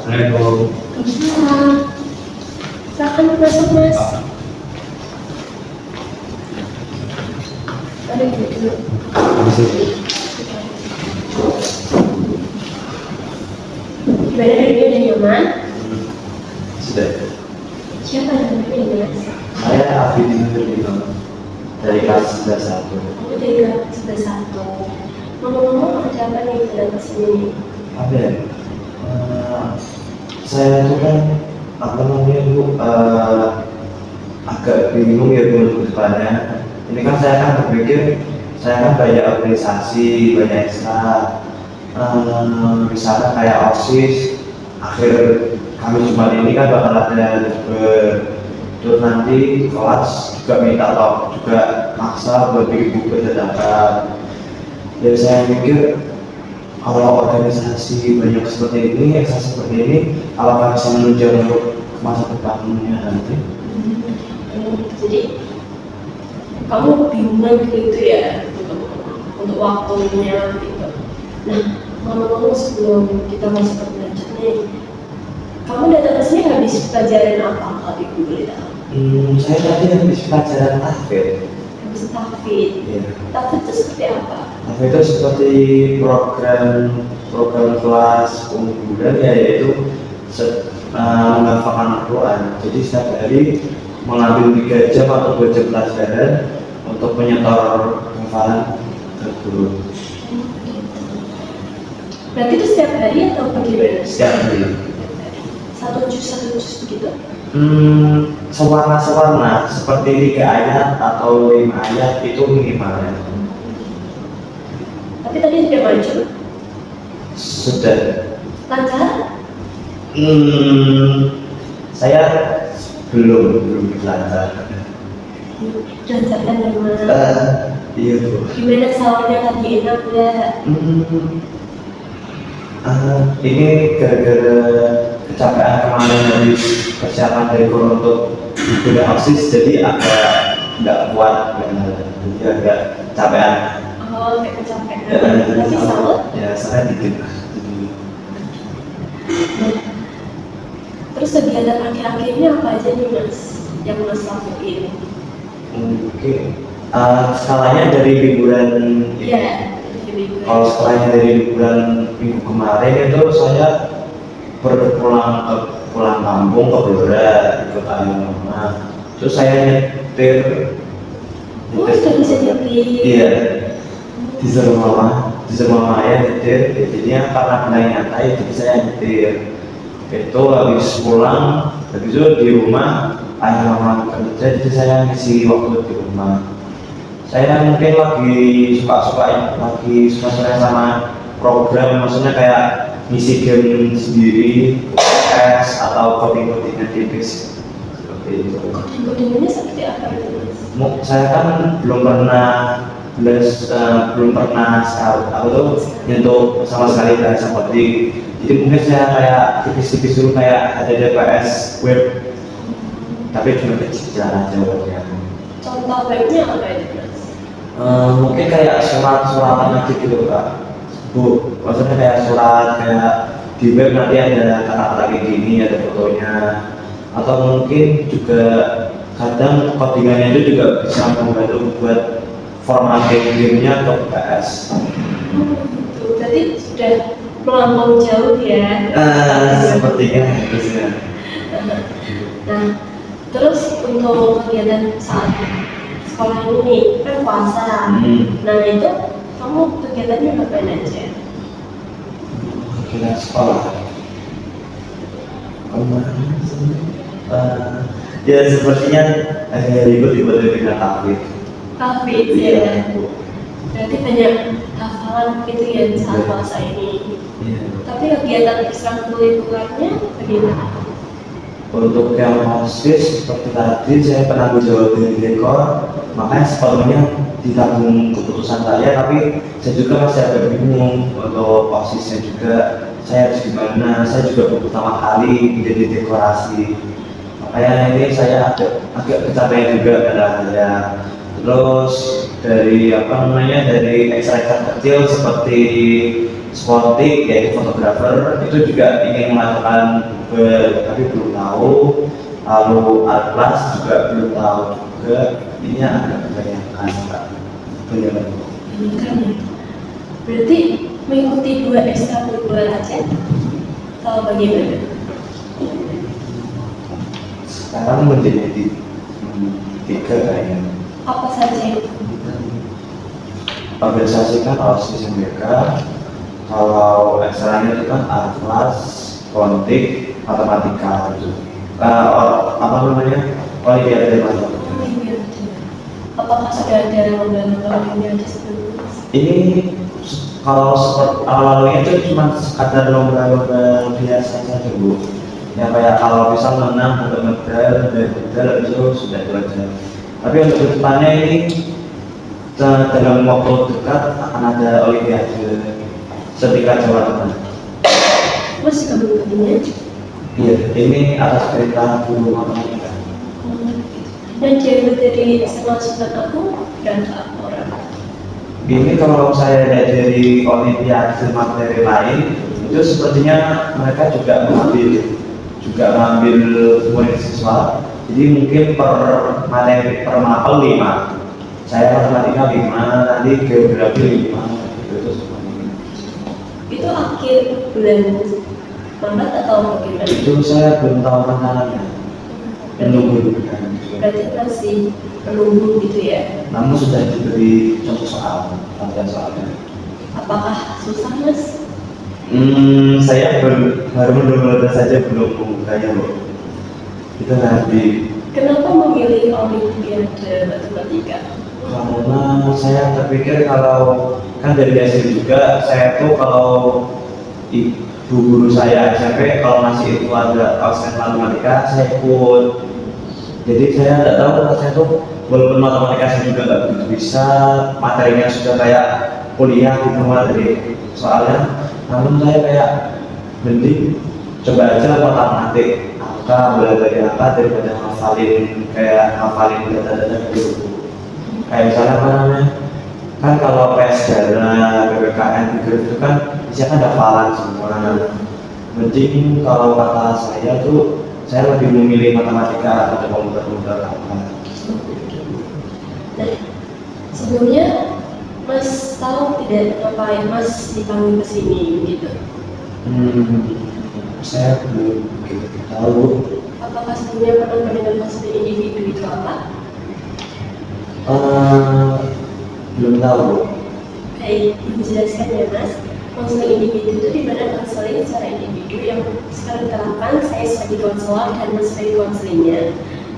Assalamualaikum. Waalaikumsalam. Silakan masuk, Mas. Ada gitu. Gimana hari ini, udah nyaman? Sudah. Siapa namanya ini, Mas? Saya Afidin Nurino dari kelas 11 1. Aku dari kelas 11 1. Ngomong-ngomong, ada apa nih datang ke sini? Apa ya? Saya itu kan apa namanya Bu, agak bingung ya Bu ke depannya. Ini kan saya kan berpikir saya kan banyak organisasi, banyak ekstra, misalnya kayak OSIS. Akhir kami Jumat ini kan bakal ada terus nanti kelas juga minta tolong juga maksa buat bikin buku dadakan. Jadi saya mikir kalau organisasi banyak seperti ini, ekstra seperti ini, apakah bisa menunjang untuk masa depannya nanti? Jadi kamu bingung gitu ya untuk waktunya gitu. Nah, ngomong-ngomong sebelum kita masuk ke belajar nih, kamu datang ke sini habis pelajaran apa kalau ibu boleh tahu? Saya tadi habis pelajaran tahfidz. Habis tahfidz. Ya. Tahfidz itu seperti apa? Tahfidz itu seperti program kelas unggulan ya, yaitu menghafalkan Al-Quran. Jadi setiap hari mengambil 3 jam atau 2 jam pelajaran untuk menyetor hafalan tersebut. Berarti itu setiap hari atau bagaimana? Setiap hari. Satu juz begitu? Sewarna-sewarna seperti 3 ayat atau 5 ayat itu minimalnya. Tapi tadi sudah maju? Sudah. Lancar? Saya belum lancar. Lancarkan dari mana? Iya Bu. Gimana sahurnya tadi, enak nggak? Ini gara-gara kecapean kemarin dari persiapan dari untuk guna OSIS, jadi agak nggak kuat, jadi agak capean. Oh, kayak kecapean. Tapi sahur? Ya, saya dikit. Terus kegiatan akhir-akhirnya apa aja nih Mas yang Mas lakuin? Oke. Skalanya dari liburan. Iya. Kalau skalanya dari liburan minggu kemarin itu saya pulang kampung ke Blora, ikut ayah mama. Terus saya nyetir. Oh, sudah bisa nyetir? Iya. Disuruh mama ya nyetir. Jadinya karena kena nyantai, jadi saya nyetir. Itu habis pulang, habis itu di rumah ayah mama kerja, jadi saya ngisi waktu di rumah. Saya mungkin lagi suka sama program, maksudnya kayak ngisi game sendiri, PS atau coding-codingan tipis seperti itu. Codingannya seperti apa itu Mas? Saya kan belum pernah aku tuh nyentuh sama sekali bahasa coding. Jadi mungkin saya kayak tipis-tipis dulu kayak ada DPS web, tapi cuma kecil aja ya. Contoh webnya apa itu Mas? Mungkin kayak surat-suratan aja gitu Kak Bu, maksudnya kayak surat, kayak di web nanti ada kata-kata kayak gini, ada fotonya, atau mungkin juga kadang codingannya itu juga bisa membantu buat formatting game-nya ke PS. Berarti sudah melampau jauh ya? Sepertinya harusnya. Nah, terus untuk kegiatan saat sekolah ini nih, kan puasa. Nah itu kamu kegiatannya ngapain aja? Kegiatan sekolah ya sepertinya ribet-ribet dengan tahfidz. Tahfidz ya. Berarti banyak hafalan gitu ya saat puasa ini. Iya. Tapi kegiatan ekstrakurikulernya bagaimana? Untuk yang OSIS seperti tadi saya penanggung jawab dari dekor, makanya sepenuhnya ditanggung keputusan saya, tapi saya juga masih agak bingung untuk OSISnya juga, saya harus gimana. Saya juga pertama kali menjadi dekorasi, makanya ini saya agak kecapean juga kadang saya. Terus dari dari ekstra kecil seperti Spontik yaitu fotografer itu juga ingin melakukan tapi belum tahu. Lalu Atlas juga belum tahu juga. Ini agak kebanyakan Kak. Kebanyakan. Berarti mengikuti 2 ekstrakurikuler aja atau bagaimana? Sekarang menjadi 3 kayaknya. Apa saja itu? Organisasi kan OSIS mereka. Kalau ekstranya itu kan Atlas, Kontik, Matematika gitu. Apa namanya? Olimpiade matematika. Apakah sudah ada lomba-lomba olimpiade sebelumnya? Ini kalau seperti awalnya itu cuma sekadar lomba-lomba biasa saja Bu. Ya kayak kalau bisa menang atau medal itu sudah itu aja. Tapi untuk kedepannya ini dalam waktu dekat akan ada olimpiade setingkat Jawa Tengah. Mas juga mengikutinya? Iya, ini atas perintah guru matematika. Dan jauh dari SMA Sultan Agung berapa orang? Ini kalau saya lihat dari olimpiade materi lain, itu sepertinya mereka juga mengambil murid siswa. Jadi mungkin per materi per mapel 5. Saya matematika 5, nanti geografi 5. Itu semuanya. Itu akhir bulan Maret atau bagaimana? Itu saya belum tahu rencananya. Menunggu. Berarti masih menunggu gitu ya? Namun sudah diberi contoh soal, latihan soalnya. Apakah susah Mas? Saya baru mendengar saja belum membukanya loh. Itu nanti. Kenapa memilih olimpiade matematika? Karena saya terpikir kalau kan dari SMP juga saya tuh kalau ibu guru saya SMP kalau masih itu ada absen matematika saya ikut. Jadi saya tidak tahu saya tuh walaupun matematika saya juga nggak begitu bisa, materinya sudah kayak kuliah gitu materi soalnya, namun saya kayak mending coba aja matematik angka belajar angka daripada hafalin data-data gitu. Kayak misalnya apa namanya, kan kalau PSDara, PPKN itu kan isinya kan hafalan semua. Mending kalau kata saya tuh saya lebih memilih matematika atau komputer apa. Nah, sebelumnya Mas tahu tidak ngapain Mas dipanggil ke sini gitu? Saya belum begitu tahu. Apakah sebelumnya pernah mendengar konseling individu itu apa? Belum tahu. Baik, dijelaskan ya Mas. Konseling individu itu di mana konseling secara individu yang sekarang diterapkan saya sebagai konselor dan Mas sebagai konselingnya.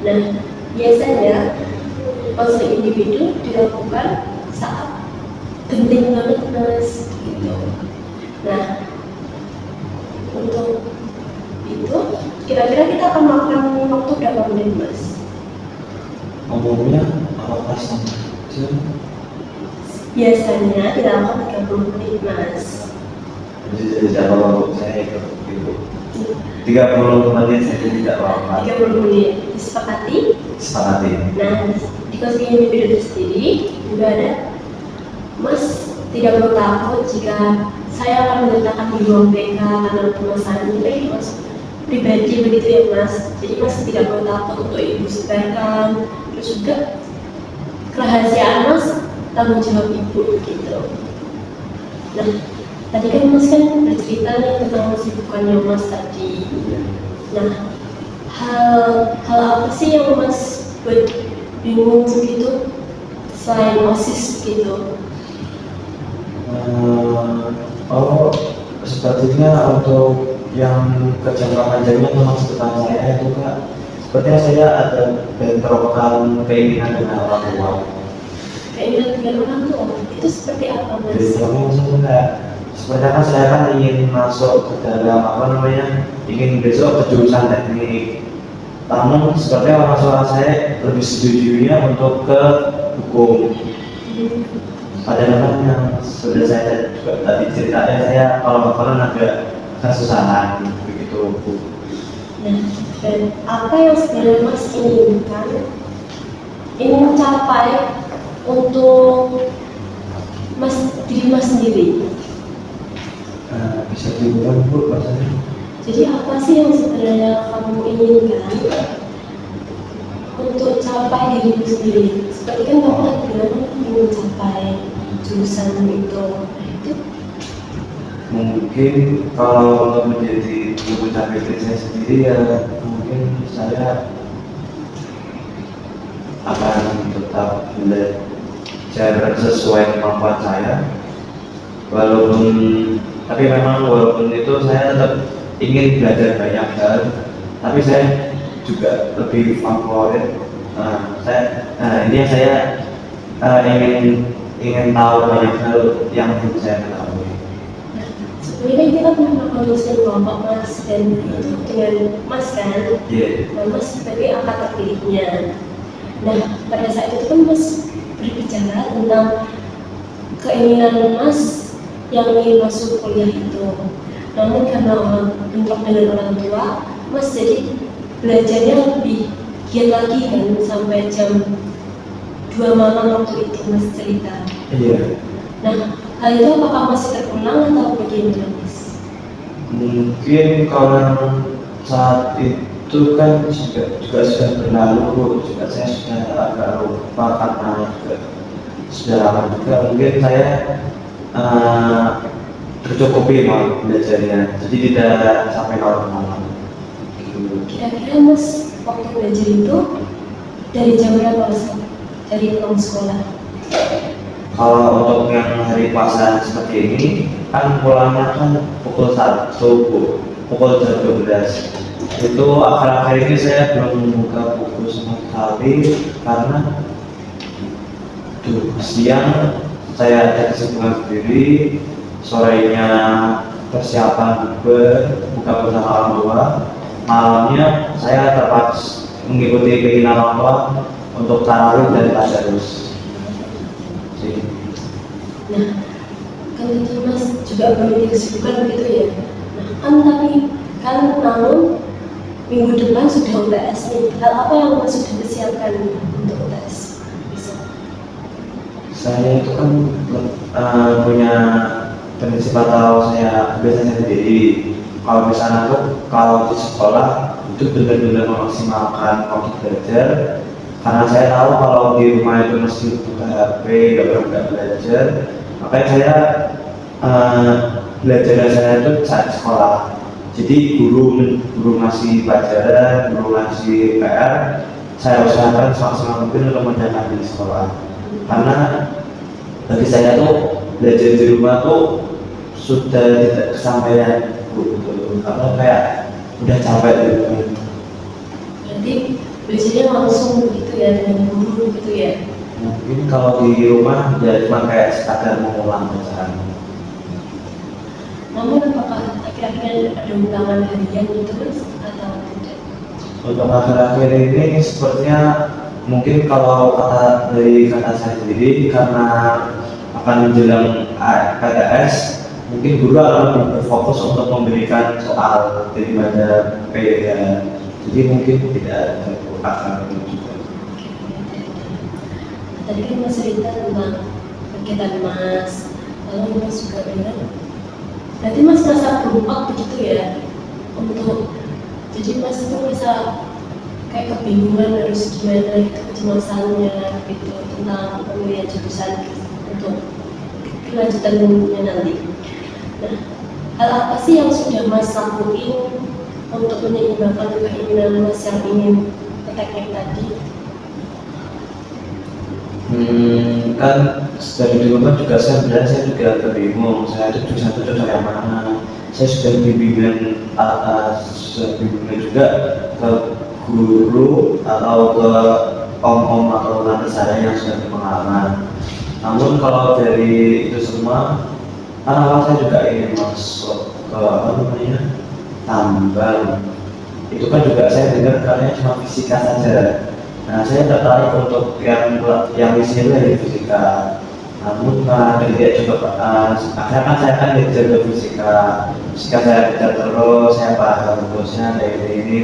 Nah, biasanya konseling individu dilakukan saat genting banget Mas gitu. Nah, untuk itu kira-kira kita akan makan waktu berapa menit Mas? Ngomongnya apa sama? Biasanya dilakukan 30 menit Mas. Jadi tidak apa-apa saya ikut gitu. 30 menit saya tidak apa-apa. 30 menit disepakati. Sepakati. Nah, di konseling individu itu sendiri juga ada Mas tidak perlu takut jika saya akan meletakkan di ruang BK karena permasalahan ini Mas pribadi begitu ya Mas. Jadi Mas tidak perlu takut untuk ibu sebarkan. Terus juga kerahasiaan Mas tanggung jawab ibu gitu. Nah, tadi kan Mas kan bercerita nih tentang kesibukannya Mas tadi. Nah, hal apa sih yang Mas buat bingung gitu selain OSIS gitu? Sepertinya untuk yang kejangka panjangnya memang sekitar saya itu Kak. Sepertinya saya ada bentrokan keinginan dengan orang tua. Keinginan dengan orang tua itu seperti apa Mas? Bentrokan maksudnya sebenarnya kan saya kan ingin masuk ke dalam apa namanya, ingin besok ke jurusan teknik. Namun sepertinya orang tua saya lebih setujunya untuk ke hukum. Padahal kan yang sudah saya juga tadi ceritanya saya kalau bakalan agak kesusahan begitu. Nah, dan apa yang sebenarnya Mas inginkan, ingin mencapai untuk diri Mas sendiri? bisa diulang Bu bahasanya. Jadi apa sih yang sebenarnya kamu inginkan untuk capai dirimu sendiri? Seperti kan kamu kan bilang ingin capai jurusan itu. Nah, itu Mungkin kalau untuk menjadi mencapai diri saya sendiri ya mungkin saya akan tetap belajar sesuai kemampuan saya, walaupun tapi memang walaupun itu saya tetap ingin belajar banyak hal, tapi saya juga lebih favorit ini yang saya ingin tahu banyak hal yang belum saya ketahui. sebenarnya kita pernah menuliskan kelompok Mas dan itu dengan Mas kan? Iya. Nah, Mas sebagai angkat terpilihnya. Nah, pada saat itu kan Mas berbicara tentang keinginan Mas yang ingin masuk kuliah itu. Namun karena bentrok dengan orang tua, Mas jadi belajarnya lebih giat lagi kan sampai jam 2 malam waktu itu Mas cerita. Iya. Nah, hal itu apakah masih terulang atau bagaimana Mas? Mungkin karena saat itu kan juga sudah berlalu, juga saya sudah agak lupa karena juga sudah lama juga. Mungkin saya tercukupi mau belajarnya, jadi tidak sampai larut malam. Kira-kira Mas waktu belajar itu dari jam berapa Mas? Dari pulang sekolah? Kalau untuk yang hari puasa seperti ini kan pulangnya kan pukul 1 pukul jam 12. Itu akhir-akhir ini saya belum membuka buku sama sekali karena siang saya ada kesibukan sendiri, sorenya persiapan buka bersama orang tua, malamnya saya terpaksa mengikuti keinginan orang tua untuk tarawih dan tadarus. Nah, kan itu Mas juga memiliki kesibukan begitu ya. Nah, kan tapi kan namun minggu depan sudah UTS nih. Hal apa yang Mas sudah persiapkan untuk UTS? Bisa. Saya itu kan punya prinsip atau saya biasanya sendiri. Kalau misalnya tuh kalau di sekolah itu benar-benar memaksimalkan waktu belajar. Karena saya tahu kalau di rumah itu mesti buka HP, nggak belajar, makanya saya belajar saya itu saat sekolah. Jadi guru ngasih pelajaran, guru ngasih PR, saya usahakan semaksimal mungkin untuk menjalankan di sekolah. Karena bagi saya tuh belajar di rumah tuh sudah tidak kesampaian, karena kayak udah capek gitu. Berarti belajarnya langsung begitu ya dengan guru gitu ya. Mungkin kalau di rumah ya cuma kayak sekadar mengulang bacaan. Namun apakah akhir-akhir ada undangan harian gitu Mas atau tidak? Untuk akhir-akhir ini sepertinya mungkin kalau dari kata saya sendiri karena akan menjelang PTS, mungkin guru akan lebih berfokus untuk memberikan soal daripada ya. Jadi mungkin tidak akan juga. Tadi kan Mas cerita tentang kegiatan Mas, lalu Mas juga bilang, berarti Mas merasa berubah begitu ya untuk jadi Mas itu bisa kayak kebingungan harus gimana gitu kecemasannya gitu tentang pemilihan jurusan untuk kelanjutannya nanti. Nah, hal apa sih yang sudah Mas lakuin untuk menyeimbangkan keinginan Mas yang ingin ke teknik tadi? Kan dari dulu kan juga saya juga bingung saya itu jurusan yang mana. Saya sudah bimbingan juga ke guru atau ke om-om atau tante saya yang sudah berpengalaman. Namun kalau dari itu semua, kan awal saya juga ingin masuk ke tambang. Itu kan juga saya dengar katanya cuma fisika saja. Nah, saya tertarik untuk yang di sini dari fisika. Namun karena tidak coba, akhirnya kan saya kan jaga fisika saya kejar terus, saya paham rumusnya dari ini.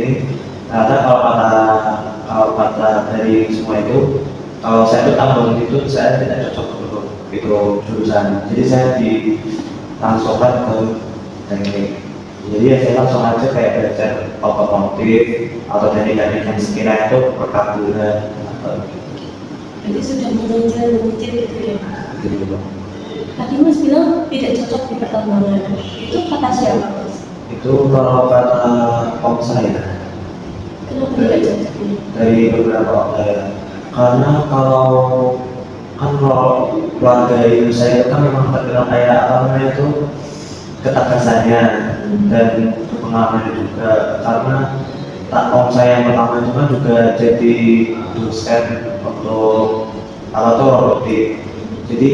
Karena kalau kata dari semua itu, kalau saya itu tambang itu saya tidak cocok untuk itu jurusan. Jadi saya dilangsungkan ke teknik. Jadi ya saya langsung aja kayak belajar otomotif atau teknik-teknik yang sekiranya itu perkaburan Jadi sudah menyicil gitu ya. gitu loh. Tadi Mas bilang tidak cocok di pertambangan. Itu kata siapa Mas? Itu kalau kata om saya Kenapa tidak cocok ini? dari beberapa om saya, karena kalau keluarga ibu saya itu kan memang terkenal kayak apa namanya itu ketakasannya dan pengalamannya juga, karena tak om saya yang pertama itu kan juga jadi dosen untuk apa tuh robotik, jadi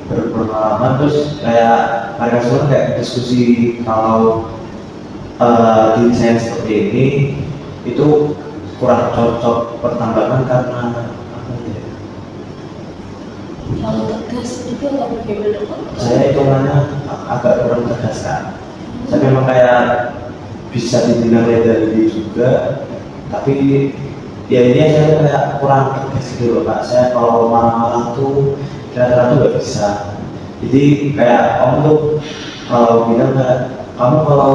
berpengalaman. Terus kayak mereka semua kayak diskusi kalau di desain seperti ini itu kurang cocok pertambangan karena apa ya, Kalau tegas itu nggak bagaimana Pak? saya hitungannya agak kurang tegas kan. Saya memang kayak bisa dibilang dari juga, tapi ya ini saya kayak kurang tegas gitu loh Pak. Saya kalau marah-marah tuh kira-kira tuh nggak bisa. Jadi kayak om tuh kalau bilang kayak kamu kalau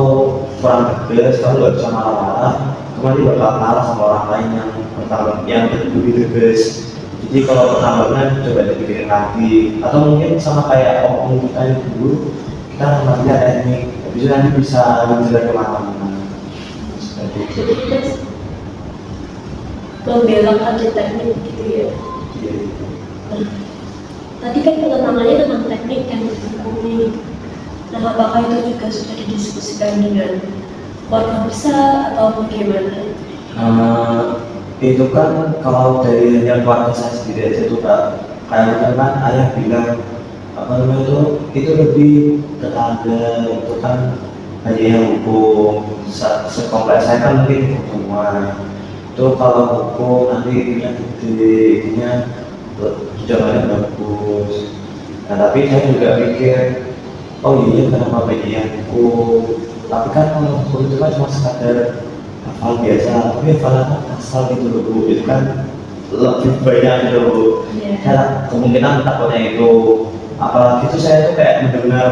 kurang tegas, kamu nggak bisa marah-marah, kamu nanti bakal kalah sama orang lain yang pertama yang lebih tegas. Jadi kalau pertambangan coba dipikirin lagi, atau mungkin sama kayak om kita yang dulu, kita nanti ada teknik, bisa nanti bisa menjelaskan kemana-mana. Seperti itu. Jadi Mas membelokkan di teknik gitu ya. Iya. Nah, tadi kan pertambangannya tentang teknik kan ini. Nah, apakah itu juga sudah didiskusikan dengan keluarga besar atau bagaimana? Itu kan kalau dari yang keluarga saya sendiri aja tuh Kak, kayak kan ayah bilang apa namanya itu lebih tetangga, itu kan hanya yang hukum sekompleks saya kan mungkin semua itu kalau hukum nanti ininya gede, ininya jalannya bagus. Nah tapi saya juga pikir, oh iya kenapa bagian hukum, tapi kan kalau hukum itu kan cuma sekadar hafal biasa, tapi hafalan asal gitu loh Bu, itu kan lebih banyak gitu loh Bu. Iya. Saya kemungkinan takutnya itu, apalagi itu saya tuh kayak mendengar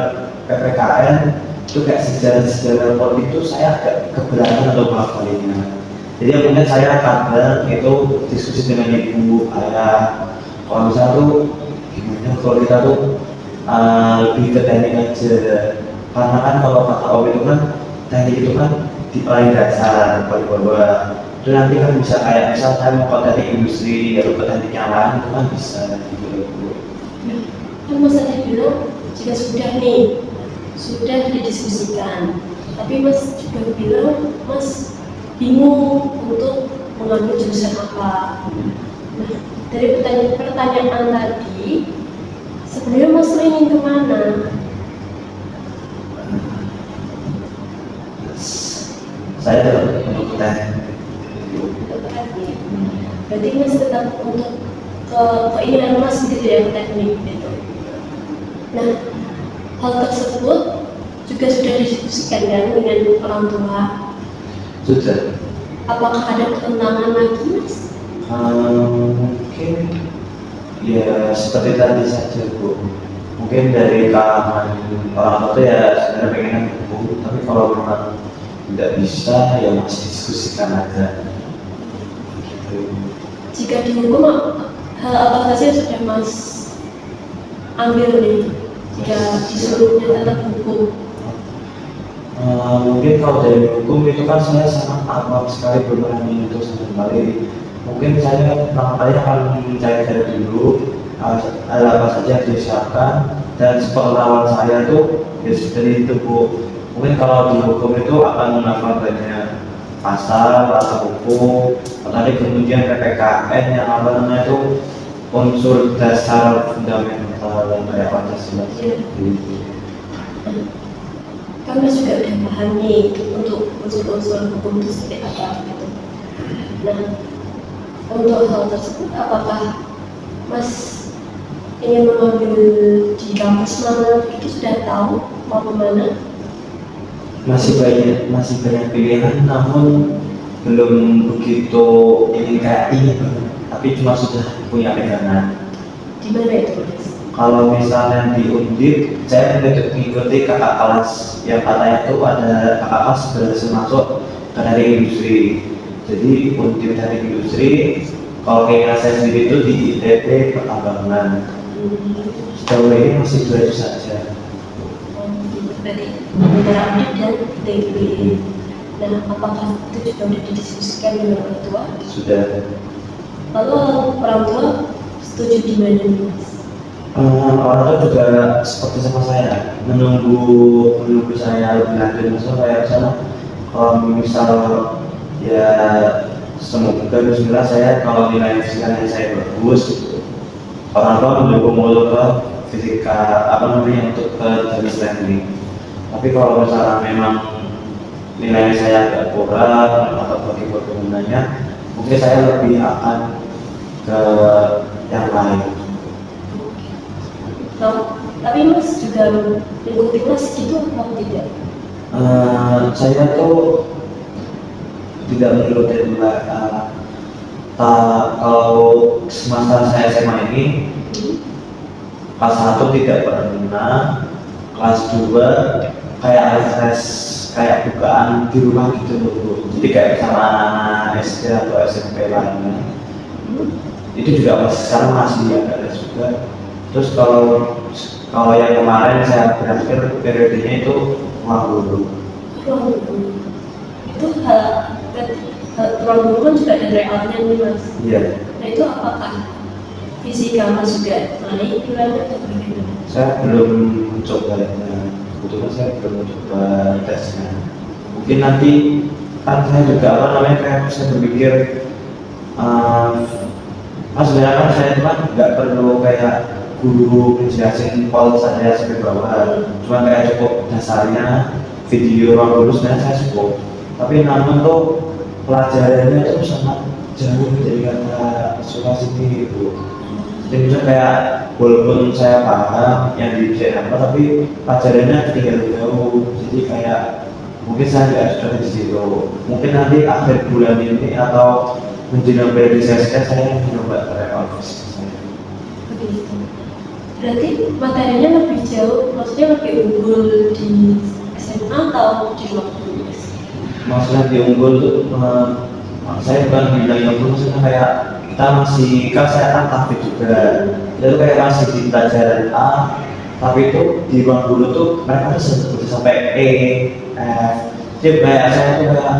PPKN itu kayak sejarah-sejarah politik itu saya agak keberatan untuk menghafalinya. Jadi mungkin saya kadang itu diskusi dengan ibu, ayah, kalau misalnya tuh gimana kalau kita tuh lebih ke teknik aja, karena kan kalau kata om itu kan teknik itu kan di paling dasar paling bawah, itu nanti kan bisa kayak misal saya mau ke teknik industri atau ke teknik yang lain itu kan bisa gitu loh. Kan Mas tadi bilang jika sudah didiskusikan, tapi Mas juga bilang Mas bingung untuk mengambil jurusan apa. Nah, dari pertanyaan tadi, sebenarnya Mas tuh ingin kemana? Saya tetap untuk teknik. Berarti Mas tetap untuk keinginan Mas gitu ya, teknik gitu. Nah, hal tersebut juga sudah didiskusikan kan dengan orang tua. Sudah. Apakah ada pertentangan lagi Mas? Mungkin ya seperti tadi saja Bu. Mungkin dari kalangan orang tua ya sebenarnya pengen hukum, tapi kalau memang tidak bisa ya masih diskusikan aja. Jika dihukum, hal apa saja yang sudah Mas ambil nih? Jika disuruhnya tetap hukum. Mungkin kalau dari hukum itu kan saya sangat awam sekali, belum pernah menyentuh sama sekali. Mungkin saya pertama kali akan mencari dulu apa saja yang disiapkan, dan sepengetahuan saya tuh ya dari itu Bu. Mungkin kalau di hukum itu akan menambah banyak pasal atau hukum, tadi kemudian PPKN yang apa namanya itu unsur dasar fundamental yang kayak Pancasila gitu. Kan Mas juga udah paham nih untuk unsur-unsur hukum itu seperti apa gitu. Nah, untuk hal tersebut apakah Mas ingin mengambil di kampus mana itu sudah tahu mau kemana? Masih banyak pilihan, namun belum begitu ini kayak ini, tapi cuma sudah punya pegangan. Di mana itu Mas? kalau misalnya di Undip, saya mengikuti kakak kelas yang katanya itu ada kakak kelas berhasil masuk ke dari industri. Jadi Undip dari industri, kalau keinginan saya sendiri itu di ITB pertambangan. Sejauh ini masih dua itu saja. Berarti antara Undip dan ITB. Dan apakah itu juga sudah didiskusikan dengan orang tua? Sudah. Lalu orang tua setuju di mana nih, Mas? Orang tua juga seperti sama saya menunggu saya lebih lanjut. Maksudnya kayak sana kalau misal ya semoga bismillah saya kalau nilai fisika saya bagus, orang tua mendukung untuk ke fisika untuk ke jenis landing. Tapi kalau misalnya memang nilai saya agak kurang atau bagaimana, mungkin saya lebih akan ke yang lain. Nah, tapi Mas juga mengikuti kelas gitu atau tidak? Saya tuh tidak mengikuti kalau semasa saya SMA ini kelas 1 tidak pernah, kelas 2 kayak refresh kayak bukaan di rumah gitu loh Bu. Jadi kayak sama anak-anak SD atau SMP lainnya itu juga sekarang masih ada juga. Terus kalau yang kemarin saya berakhir periodenya itu ruang guru. Itu ruang guru kan juga ada layoutnya nih Mas. Iya. Nah itu apakah fisika Mas juga naik nilainya atau bagaimana? Saya belum mencoba, kebetulan saya belum mencoba tesnya. Mungkin nanti kan saya juga kayak saya berpikir sebenarnya kan saya itu kan nggak perlu kayak guru menjelasin pol saya sampai bawah, cuma kayak cukup dasarnya video ruang guru sebenarnya saya cukup. Tapi namun tuh pelajarannya itu sangat jauh dari kata suka sini itu. Jadi misalnya kayak walaupun saya paham yang dibicara apa, tapi pelajarannya tinggal jauh. Jadi kayak mungkin saya nggak sudah di situ. Mungkin nanti akhir bulan ini atau menjelang periode saya mencoba reevaluasi saya. Begitu. Berarti materinya lebih jauh, maksudnya lebih unggul di SMA atau di waktu Mas? Maksudnya di unggul tuh saya bukan bilang unggul, maksudnya kayak kita masih kan saya kan taktik juga, itu kayak masih di pelajaran A, tapi itu di ruang guru tuh mereka tuh sampai E, F. Jadi kayak saya tuh kayak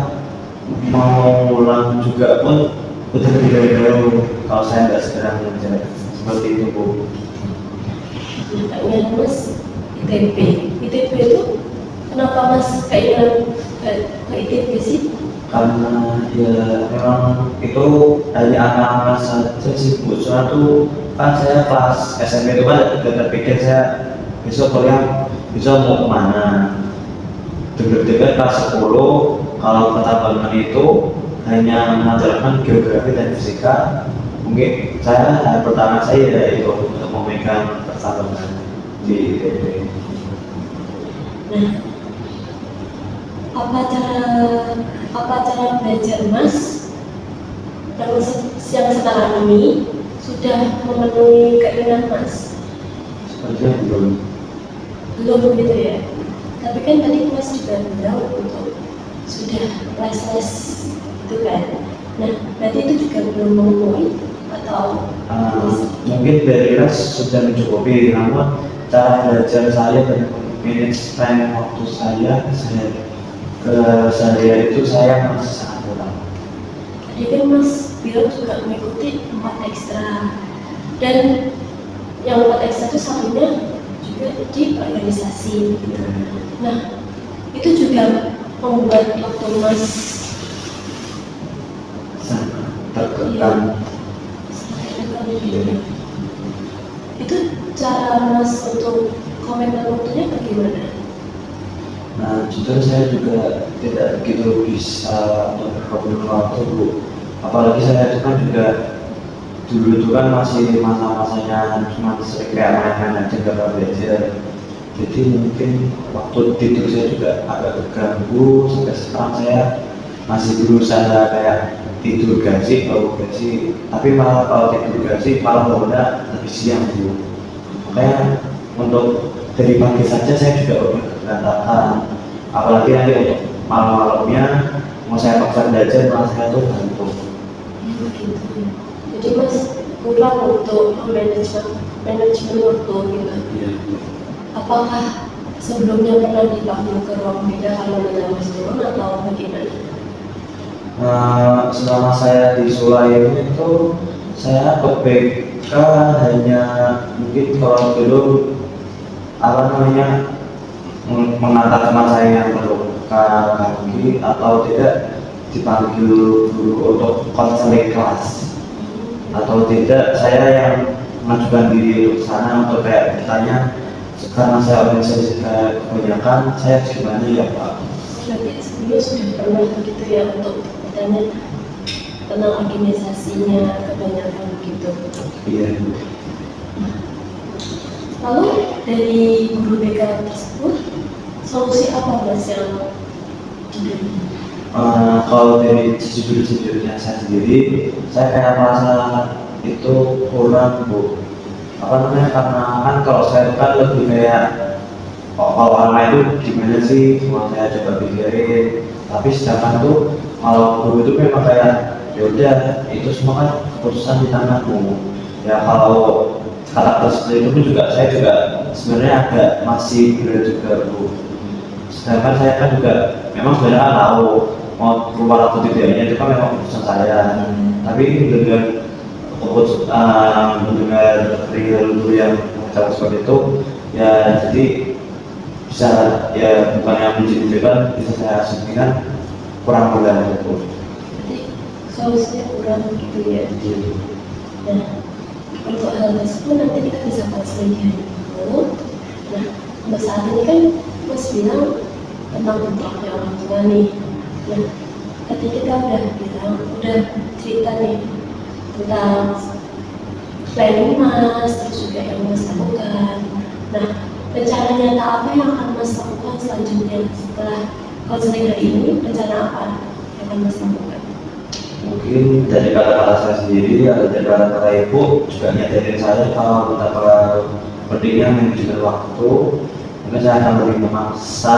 mau ulang juga pun udah lebih jauh kalau saya nggak segera mengajar seperti itu Bu. Tanya Mas, ITB itu kenapa Mas keinginan ke ITB sih? Karena ya memang itu dari anak-anak saja sih Bu. Soalnya tuh kan saya kelas SMP itu kan udah terpikir saya besok kuliah bisa mau kemana. Dengar-dengar kelas 10 kalau pertambangan itu hanya mengajarkan geografi dan fisika. Mungkin saya pertama saya itu untuk memegang pertambangan di ITB. Nah, apa cara belajar Mas yang sekarang ini sudah memenuhi keinginan Mas? Sepertinya Belum gitu ya. Tapi kan tadi Mas juga bilang untuk sudah les itu kan. Nah, berarti itu juga belum memenuhi atau mungkin dari les sudah mencukupi, namun cara belajar saya dan manajemen waktu saya itu saya masih sangat kurang. tadi kan Mas bilang juga mengikuti 4 ekstra, dan yang 4 ekstra itu satunya juga di organisasi gitu. Nah, itu juga membuat waktu Mas Sangat tertekan. Itu cara Mas untuk komentar waktunya bagaimana? Nah, jujur saya juga tidak begitu bisa untuk berkomentar waktu Bu. Apalagi saya itu kan juga dulu itu kan masih masa-masanya cuma sering kayak main-main aja gak pernah belajar. Jadi mungkin waktu tidur saya juga agak terganggu. Sampai sekarang saya masih berusaha kayak tidur gaji, tapi malah kalau tidur gaji malah bangunnya lebih siang Bu. Makanya untuk dari pagi saja saya juga udah berantakan, apalagi nanti untuk malam-malamnya mau saya paksa belajar malah saya tuh gantung. Gitu. Jadi Mas kurang untuk manajemen waktu gitu. Iya. Apakah sebelumnya pernah dipanggil ke ruang beda kalau dengan Mas turun atau bagaimana? Selama saya di Sulawesi itu saya ke BK hanya mungkin kalau dulu apa namanya mengantar teman saya yang terluka kaki atau tidak dipanggil guru untuk konseling kelas, atau tidak saya yang mengajukan diri untuk sana untuk kayak bertanya karena saya organisasi kebanyakan saya gimana ya Pak. Berarti sebelumnya sudah pernah begitu ya untuk bertanya tentang organisasinya kebanyakan gitu. Iya. Lalu dari guru BK tersebut solusi apa Mas yang diberi? Kalau dari sejujurnya saya sendiri, saya kayak merasa itu kurang Bu. Apa namanya, karena kan kalau saya itu kan lebih kayak kalau orang lain itu gimana sih, cuma saya coba pikirin. Tapi sedangkan tuh kalau guru itu memang kayak ya udah itu semua kan keputusan di tanganmu. Ya kalau kata seperti itu pun juga saya juga sebenarnya agak masih berat juga Bu. Sedangkan saya kan juga memang sebenarnya kan tahu mau keluar atau tidaknya itu kan memang keputusan saya. Tapi ini dengan mendengar real dulu yang mengucapkan seperti itu, ya jadi bisa ya bukan yang menjadikan bisa saya asumsikan kurang mudah itu. Jadi solusinya kurang gitu ya. Nah, untuk hal tersebut nanti kita bisa bahas lagi dulu. Nah, untuk saat ini kan Mas bilang tentang kontraknya orang tua nih. Nah, ketika kita udah cerita nih tentang planning Mas, terus juga yang Mas lakukan. Nah, rencana nyata apa yang akan Mas lakukan selanjutnya setelah konseling hari ini? Rencana apa yang akan Mas lakukan? Mungkin dari kata-kata saya sendiri atau dari kata-kata ibu juga nyadarin saya kalau betapa pentingnya manajemen waktu. Mungkin saya akan lebih memaksa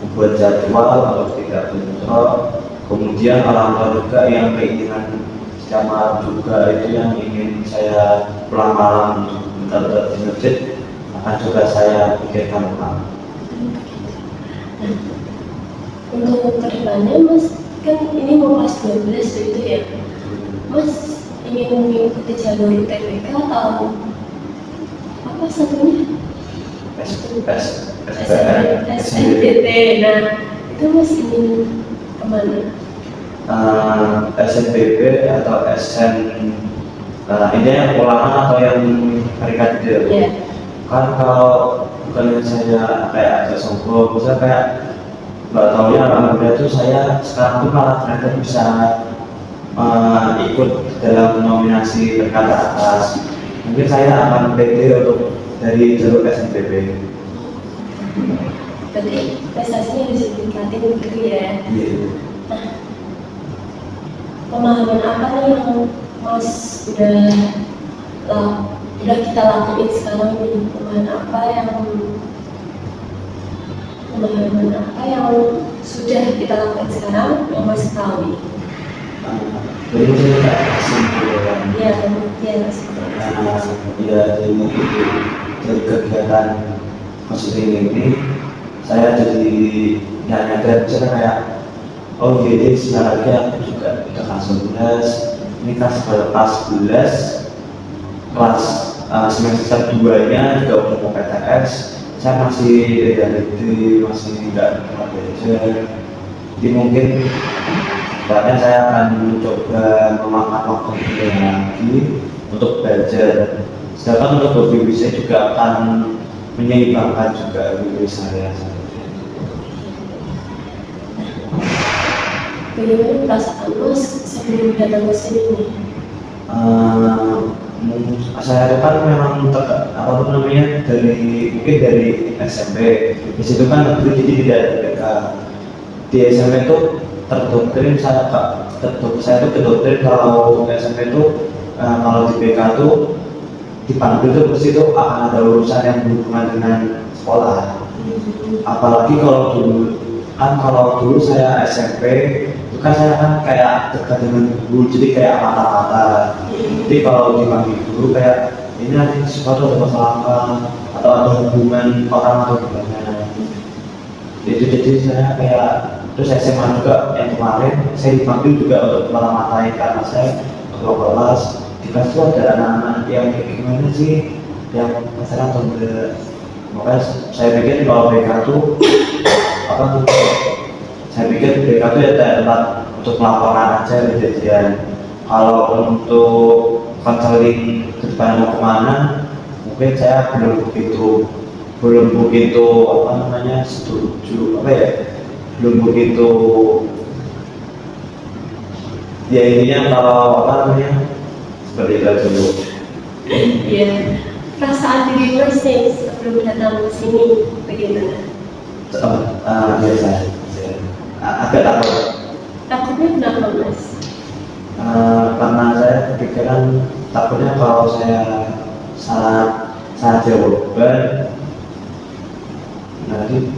membuat jadwal kalau tidak bentrok. Kemudian orang tua juga yang keinginan sama juga itu yang ingin saya pulang malam untuk benar-benar di masjid akan juga saya pikirkan ulang. Nah, untuk kedepannya Mas kan ini mau kelas 12 begitu ya, Mas ingin mengikuti jalur UTBK atau apa satunya? SNBT. Nah, itu Mas ingin kemana? SNBP atau SN ini yang ulangan atau yang karikatur? Yeah. Kan kalau bukan saya kayak agak sombong, misalnya kayak nggak tahu ya anak muda itu saya sekarang tuh malah ternyata bisa ikut dalam nominasi berkata atas. Mungkin saya akan pede untuk dari jalur SNBP. Berarti prestasinya bisa ditingkatin gitu ya? Iya. Nah, pemahaman apa nih yang Mas udah kita lakuin sekarang nih? Pemahaman apa yang sudah kita lakukan sekarang yang Mas tahu? Jadi saya tak kesimpulan. Ya, kemudian Ya dari kegiatan maksudnya ini saya jadi nyadar misalnya kayak oh jadi sebentar lagi aku juga udah kelas 11, ini kelas 11 kelas semester 2 nya juga udah mau PTS, saya masih reality, masih nggak pernah belajar. Jadi mungkin karena saya akan mencoba memakan waktu lagi untuk belajar. Sedangkan untuk hobi saya juga akan menyeimbangkan juga hobi saya. bagaimana perasaan Mas sebelum datang ke sini nih? Saya itu kan memang mungkin dari SMP. Di situ kan negeri jadi tidak ada BK. Di SMP itu terdoktrin saya itu terdoktrin kalau SMP itu kalau di BK itu dipanggil itu pasti itu akan ada urusan yang berhubungan dengan sekolah. Apalagi kalau dulu saya SMP itu kan saya kan kayak dekat dengan guru, jadi kayak mata-mata. Jadi kalau dipanggil guru kayak ini nanti sesuatu ada masalah apa atau ada hubungan orang atau gimana. Itu jadi saya kayak terus SMA juga yang kemarin saya dipanggil juga untuk matai karena saya ketua kelas di kelas itu ada anak-anak yang kayak gimana sih yang masalah atau enggak. Makanya saya pikir kalau BK itu apa tuh, saya pikir BK itu ya tempat untuk melaporkan aja kejadian. Kalau untuk konseling ke depan mau kemana, mungkin saya belum begitu apa namanya setuju apa ya, belum begitu ya intinya kalau apa namanya seperti itu dulu. Iya, perasaan diri Mas nih sebelum datang ke sini bagaimana? Biasa, agak takut. Takutnya kenapa Mas? Karena saya kepikiran takutnya kalau saya salah jawaban nanti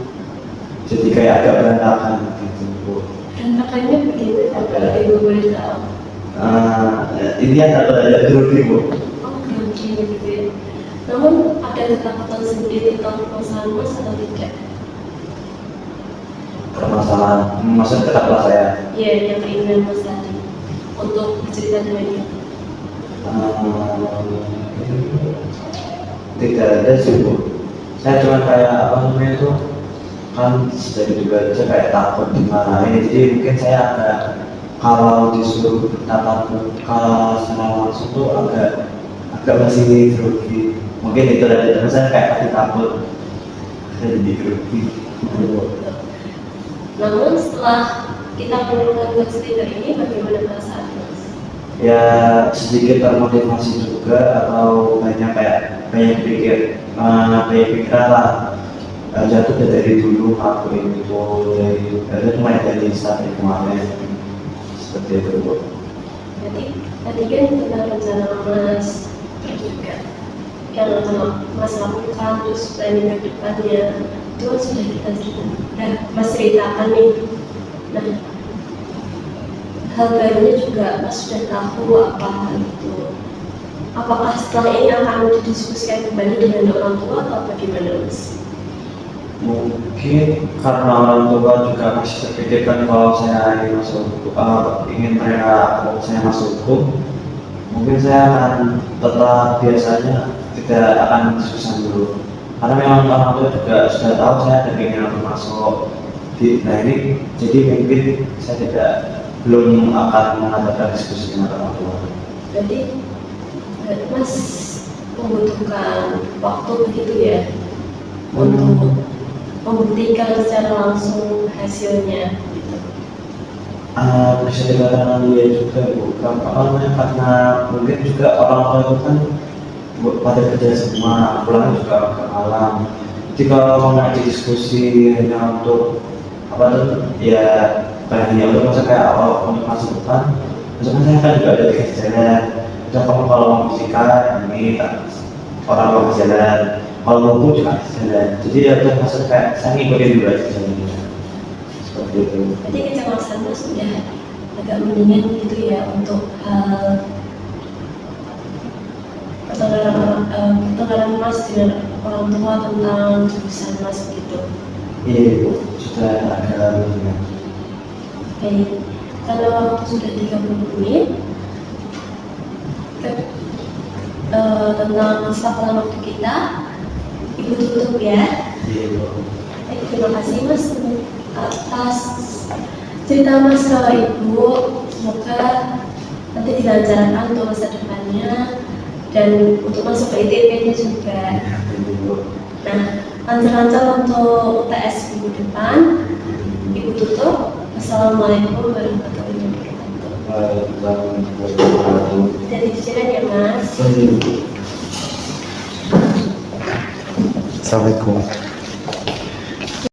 jadi kayak agak berantakan gitu. Berantakannya bagaimana? Kalau ibu boleh tahu. Intinya takut ada grogi bu. Oh, grogi gitu ya. Namun ada ketakutan sendiri tentang permasalahan Mas atau tidak? Permasalahan, maksudnya ketakutan saya. Iya, yang keinginan Mas tadi untuk bercerita dengan dia. Tidak ada sih bu. Saya cuma kayak apa namanya itu kan dari juga aja kayak takut dimarahin. Jadi mungkin saya agak kalau disuruh bertatap muka secara langsung tuh agak masih grogi. Mungkin itu aja terus saya kayak masih takut jadi grogi. Namun setelah kita mendengarkan cerita ini, bagaimana perasaan Mas? Ya sedikit termotivasi juga atau banyak pikiran lah. Jatuh dari dulu aku itu mulai dari start kemarin seperti itu bu. Jadi tadi kan tentang rencana Mas juga yang Mas lakukan terus planning ke depannya itu kan sudah kita Mas ceritakan nih. Nah, hal barunya juga Mas sudah tahu apa hal itu. Apakah setelah ini akan didiskusikan kembali dengan orang tua atau bagaimana Mas? Mungkin karena orang tua juga masih terpikirkan kalau saya ingin masuk ingin saya masuk hukum, mungkin saya akan tetap biasanya tidak akan diskusi dulu. Karena memang orang tua juga sudah tahu saya ada keinginan untuk masuk di nah ini, jadi mungkin saya belum akan mengadakan diskusi dengan orang tua. Jadi Mas membutuhkan waktu begitu ya untuk membuktikan secara langsung hasilnya gitu. Bisa dikatakan dia juga bukan karena mungkin juga orang tua itu kan pada kerja semua, pulang juga ke malam. Jadi kalau mau ngajak diskusi hanya untuk apa tuh ya hanya untuk masa kayak awal untuk masa depan, misalkan saya kan juga ada di jalan. Misal kamu kalau mau fisika ini orang mau jalan, kalau mau juga jalan. Jadi ya udah masa kayak saya ngikutin dulu aja jalannya seperti itu. Jadi kecemasan Mas sudah agak mendingan gitu ya untuk hal pertengkaran Mas dengan orang tua tentang jurusan Mas gitu. Iya bu, sudah agak mendingan. Baik, karena waktu sudah 30 menit tentang masa waktu kita, Ibu tutup ya. Iya bu. Baik, terima kasih Mas atas cerita Mas ke Ibu. Semoga nanti dilancarkan untuk masa depannya dan untuk masuk ke ITP-nya juga. Nah, lancar-lancar untuk UTS minggu depan. Ibu tutup. Assalamualaikum warahmatullahi wabarakatuh. Jadi dijalan ya Mas. Assalamualaikum.